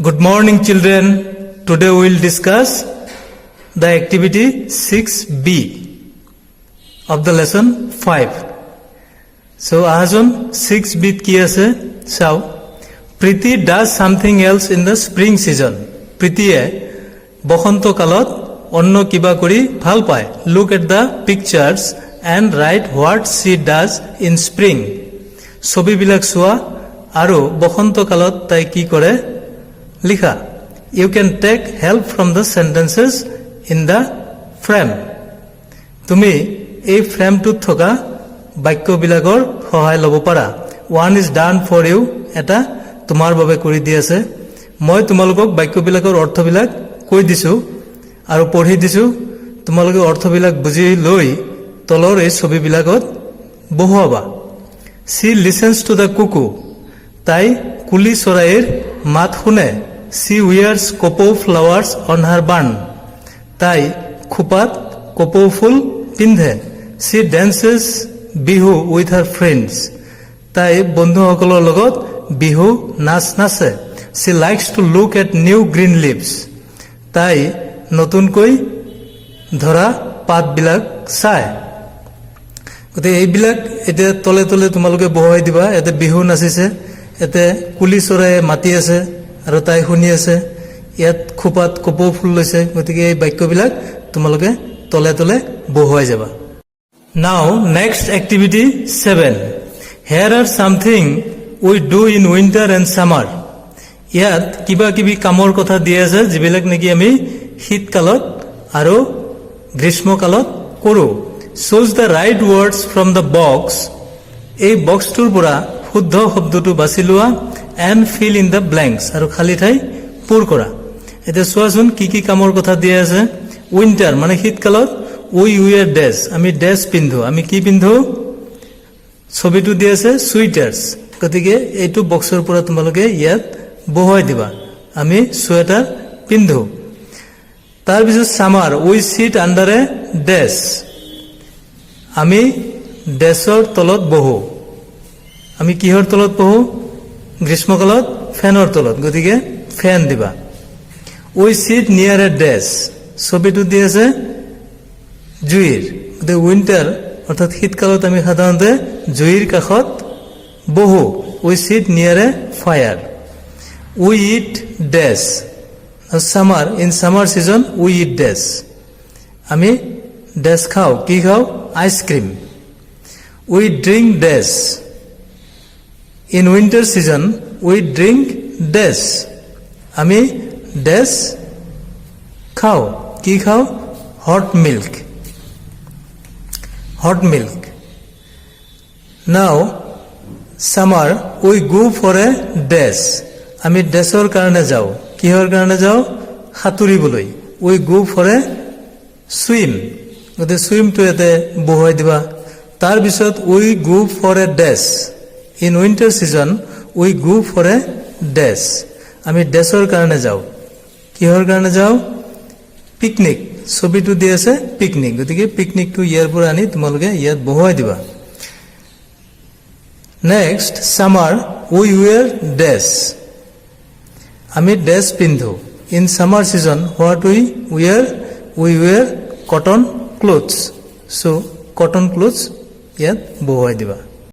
Good morning, children. Today we will discuss the activity 6B of the lesson 5. So, ahajon 6B ki ase chao. Priti does something else in the spring season. Priti e বসন্ত কালত অন্য কিবা কৰি ভাল পায়. Look at the pictures and write what she does in spring. ছবিবিলাক চোৱা আৰু বসন্ত কালত তাই কি কৰে লিখা. You can take help from the sentences in the frame. তুমি এই ফ্ৰেমটোত থকা বাক্যবিলাকৰ সহায় ল'ব পাৰা. One is done for you. এটা তোমাৰ বাবে কৰি দি আছে. মই তোমালোকক বাক্যবিলাকৰ অৰ্থবিলাক কৈ দিছো আৰু পঢ়ি দিছো. তোমালোকে অৰ্থবিলাক বুজি লৈ তলৰ এই ছবিবিলাকত বহুৱাবা. She listens to the cuckoo. তাই কুলি চৰাইৰ মাত শুনে. She wears কপৌ flowers on her bun. তাই খোপাত কপৌ ফুল পিন্ধে. She dances Bihu with her friends. তাই বন্ধুসকলৰ লগত বিহু নাচ নাচে. She likes to look at new green leaves. তাই নতুনকৈ ধৰা পাতবিলাক চায়. গতিকে এইবিলাক এতিয়া তলে তলে তোমালোকে বহুৱাই দিবা. ইয়াতে বিহু নাচিছে, ইয়াতে কুলি চৰাইয়ে মাতি আছে আৰু তাই শুনি আছে, ইয়াত খোপাত কপৌ ফুল লৈছে. গতিকে এই বাক্যবিলাক তোমালোকে তলে তলে বহুৱাই যাবা. Now next activity 7. Here are something we do in winter and summer. ইয়াত কিবা কিবি কামৰ কথা দিয়া আছে যিবিলাক নেকি আমি শীতকালত আৰু গ্ৰীষ্মকালত কৰোঁ. Choose the right words from the box. এই বক্সটোৰ পৰা শুদ্ধ শব্দটো বাছি লোৱা and fill in the blanks. আৰু খালী ঠাই পূৰ কৰা. এতিয়া চোৱাচোন কি কি কামৰ কথা দিয়া আছে. উইণ্টাৰ মানে শীতকালত we wear dress. আমি ড্ৰেছ পিন্ধো. আমি কি পিন্ধো? ছবিটো দিয়া আছে চুইটাৰ্ছ. গতিকে এইটো বক্সৰ পৰা তোমালোকে ইয়াত বহুৱাই দিবা. আমি চুৱেটাৰ পিন্ধো. তাৰপিছত summer we sit under a desk. আমি ডেছৰ তলত বহো. আমি কিহৰ তলত বহো? গ্ৰীষ্মকালত ফেনৰ তলত. গতিকে ফেন দিবা. we sit near a desk. ছবিটো দি আছে জুইৰ. গতিকে উইণ্টাৰ অৰ্থাৎ শীতকালত আমি সাধাৰণতে জুইৰ কাষত বহো. we sit near a fire. we eat dash. summer in summer season we eat dash. আমি ডেছ খাওঁ. কি খাওঁ? Ice cream. we drink dash. in winter season we drink dash. আমি dash খাওঁ. কি খাওঁ? hot milk. hot milk. now summer we go for a dash. আমি ডেছৰ কাৰণে যাওঁ. কিহৰ কাৰণে যাওঁ? সাঁতুৰিবলৈ. we go for a swim. গতিকে ছুইমটো ইয়াতে বহুৱাই দিবা. তাৰপিছত we go for a dash. in winter season we go for a dash. আমি ডেছৰ কাৰণে যাওঁ. কিহৰ কাৰণে যাওঁ? পিকনিক. ছবিটো দি আছে পিকনিক. গতিকে পিকনিকটো ইয়াৰ পৰা আনি তোমালোকে ইয়াত বহুৱাই দিবা. Next summer we wear dash. আমি ড্ৰেছ পিন্ধো. ইন সামাৰ সিজন what we wear cotton clothes. So cotton clothes ইয়াত বহুৱাই দিবা.